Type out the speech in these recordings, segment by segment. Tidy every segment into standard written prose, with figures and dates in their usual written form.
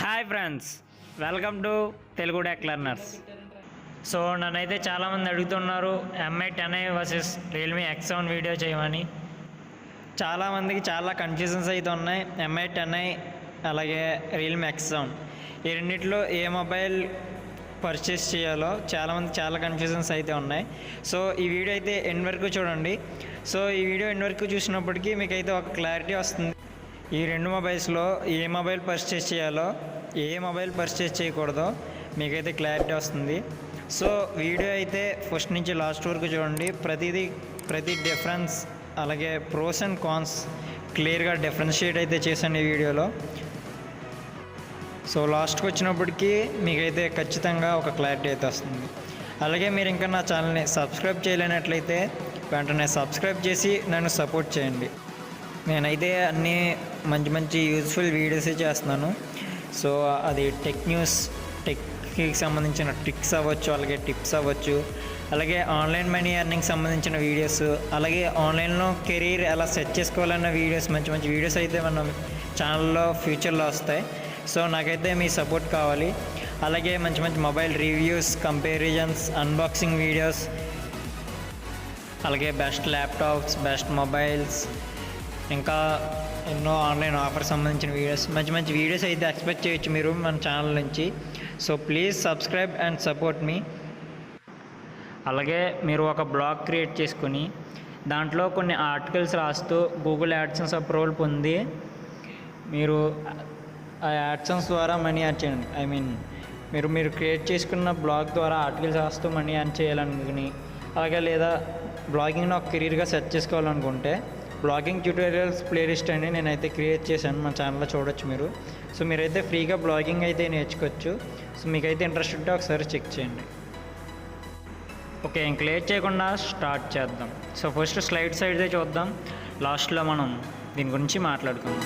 Hi friends, welcome to Telugu tech learners. So నన్నైతే చాలామంది అడుగుతున్నారు Mi10i versus Realme X7 video చేయమని. చాలామందికి చాలా కన్ఫ్యూజన్స్ అయితే ఉన్నాయి. Mi10i అలాగే రియల్మీ X7 ఈ రెండిట్లో ఏ మొబైల్ పర్చేస్ చేయాలో చాలామంది చాలా కన్ఫ్యూజన్స్ అయితే ఉన్నాయి. సో ఈ వీడియో అయితే ఎండ్ వరకు చూడండి. సో ఈ వీడియో ఎండ్ వరకు చూసినప్పటికీ మీకు అయితే ఒక క్లారిటీ వస్తుంది. ఈ రెండు మొబైల్స్లో ఏ మొబైల్ పర్చేస్ చేయాలో, ఏ మొబైల్ పర్చేస్ చేయకూడదో మీకైతే క్లారిటీ వస్తుంది. సో వీడియో అయితే ఫస్ట్ నుంచి లాస్ట్ వరకు చూడండి. ప్రతి డిఫరెన్స్ అలాగే ప్రోస్ అండ్ కాన్స్ క్లియర్గా డిఫరెన్షియేట్ అయితే చేశాను ఈ వీడియోలో. సో లాస్ట్కి వచ్చినప్పటికీ మీకైతే ఖచ్చితంగా ఒక క్లారిటీ అయితే వస్తుంది. అలాగే మీరు ఇంకా నా ఛానల్ని సబ్స్క్రైబ్ చేయలేనట్లయితే వెంటనే సబ్స్క్రైబ్ చేసి నన్ను సపోర్ట్ చేయండి. నేనైతే అన్నీ మంచి యూజ్ఫుల్ వీడియోసే చేస్తున్నాను. సో అది టెక్ న్యూస్, టెక్కి సంబంధించిన ట్రిక్స్ అవ్వచ్చు, అలాగే టిప్స్ అవ్వచ్చు, అలాగే ఆన్లైన్ మనీ ఎర్నింగ్ సంబంధించిన వీడియోస్, అలాగే ఆన్లైన్లో కెరీర్ ఎలా సెట్ చేసుకోవాలన్న వీడియోస్, మంచి వీడియోస్ అయితే మన ఛానల్లో ఫ్యూచర్లో వస్తాయి. సో నాకైతే మీ సపోర్ట్ కావాలి. అలాగే మంచి mobile reviews, comparisons, unboxing videos, అలాగే బెస్ట్ ల్యాప్టాప్స్, బెస్ట్ మొబైల్స్, ఇంకా ఎన్నో ఆన్లైన్ ఆఫర్ సంబంధించిన వీడియోస్, మంచి వీడియోస్ అయితే ఎక్స్పెక్ట్ చేయొచ్చు మీరు మన ఛానల్ నుంచి. So please subscribe and support me. అలాగే మీరు ఒక బ్లాగ్ క్రియేట్ చేసుకుని దాంట్లో కొన్ని ఆర్టికల్స్ రాస్తూ గూగుల్ యాడ్సెన్స్ అప్రూవల్ పొంది మీరు ఆ యాడ్సెన్స్ ద్వారా మనీ ఎర్న్ చేయండి. మీరు క్రియేట్ చేసుకున్న బ్లాగ్ ద్వారా ఆర్టికల్స్ రాస్తూ మనీ ఎర్న్ చేయాలనుకుని, అలాగే లేదా బ్లాగింగ్ని ఒక కెరీర్గా సెట్ చేసుకోవాలనుకుంటే బ్లాగింగ్ ట్యూటోరియల్స్ ప్లేలిస్ట్ అని నేనైతే క్రియేట్ చేశాను, మా ఛానల్లో చూడొచ్చు మీరు. సో మీరైతే ఫ్రీగా బ్లాగింగ్ అయితే నేర్చుకోవచ్చు. సో మీకైతే ఇంట్రెస్ట్ ఉంటే ఒకసారి చెక్ చేయండి. ఓకే, ఇంక లేట్ చేయకుండా స్టార్ట్ చేద్దాం. సో ఫస్ట్ స్లైడ్స్ అయితే చూద్దాం, లాస్ట్లో మనం దీని గురించి మాట్లాడుకుందాం.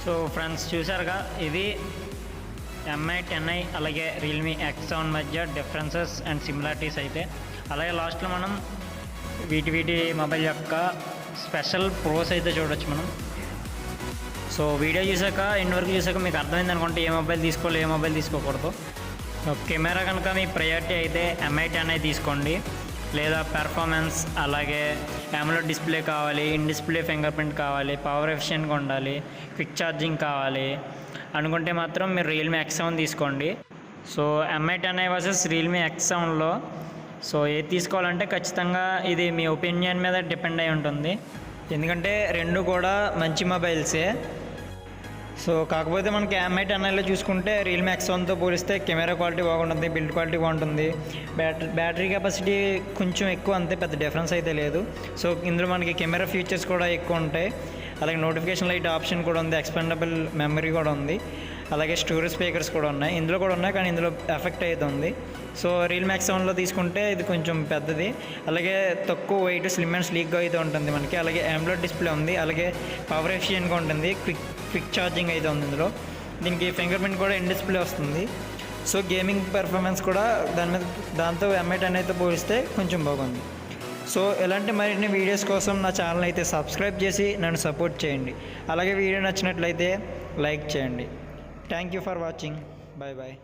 సో ఫ్రెండ్స్ చూసారుగా, ఇది Mi10i అలాగే రియల్మీ X7 మధ్య డిఫరెన్సెస్ అండ్ సిమిలారిటీస్ అయితే. అలాగే లాస్ట్లో మనం వీటి మొబైల్ యొక్క స్పెషల్ ప్రోస్ అయితే చూడొచ్చు మనం. సో వీడియో చూసాక ఎండ్ వరకు చూసాక మీకు అర్థమైంది అనుకుంటే ఏ మొబైల్ తీసుకోవాలి, ఏ మొబైల్ తీసుకోకూడదు. కెమెరా కనుక మీ ప్రయారిటీ అయితే Mi10i తీసుకోండి. లేదా పెర్ఫార్మెన్స్, అలాగే AMOLED డిస్ప్లే కావాలి, ఇన్ డిస్ప్లే ఫింగర్ ప్రింట్ కావాలి, పవర్ ఎఫిషియెంట్గా ఉండాలి, క్విక్ ఛార్జింగ్ కావాలి అనుకుంటే మాత్రం మీరు రియల్మీ X7 తీసుకోండి. సో Mi10i వర్సెస్ రియల్మీ X7లో సో ఏది తీసుకోవాలంటే ఖచ్చితంగా ఇది మీ ఒపీనియన్ మీద డిపెండ్ అయి ఉంటుంది. ఎందుకంటే రెండు కూడా మంచి మొబైల్సే. సో కాకపోతే మనకి Mi10iలో చూసుకుంటే రియల్మీ X7తో పోలిస్తే కెమెరా క్వాలిటీ బాగుంటుంది, బిల్డ్ క్వాలిటీ బాగుంటుంది, బ్యాటరీ కెపాసిటీ కొంచెం ఎక్కువ, అంతే పెద్ద డిఫరెన్స్ అయితే లేదు. సో ఇందులో మనకి కెమెరా ఫీచర్స్ కూడా ఎక్కువ ఉంటాయి. అలాగే నోటిఫికేషన్ లైట్ ఆప్షన్ కూడా ఉంది, ఎక్స్పెండబుల్ మెమరీ కూడా ఉంది, అలాగే స్టోరేజ్ స్పీకర్స్ కూడా ఉన్నాయి. ఇందులో కూడా ఉన్నాయి కానీ ఇందులో ఎఫెక్ట్ అవుతుంది. సో రియల్మీ X7లో తీసుకుంటే ఇది కొంచెం పెద్దది, అలాగే తక్కువ వెయిట్, స్లిమ్ అండ్ స్లీక్గా అయితే ఉంటుంది మనకి. అలాగే AMOLED డిస్ప్లే ఉంది, అలాగే పవర్ ఎఫిషియెంట్గా ఉంటుంది, క్విక్ ఛార్జింగ్ అయితే ఉంది ఇందులో. దీనికి ఫింగర్ ప్రింట్ కూడా ఇన్ డిస్ప్లే వస్తుంది. సో గేమింగ్ పెర్ఫార్మెన్స్ కూడా దాంతో Mi10iతో పోలిస్తే కొంచెం బాగుంది. సో ఇలాంటి మరిన్ని వీడియోస్ కోసం నా ఛానల్ అయితే సబ్స్క్రైబ్ చేసి నన్ను సపోర్ట్ చేయండి. అలాగే వీడియో నచ్చినట్లయితే లైక్ చేయండి. Thank you for watching. Bye bye.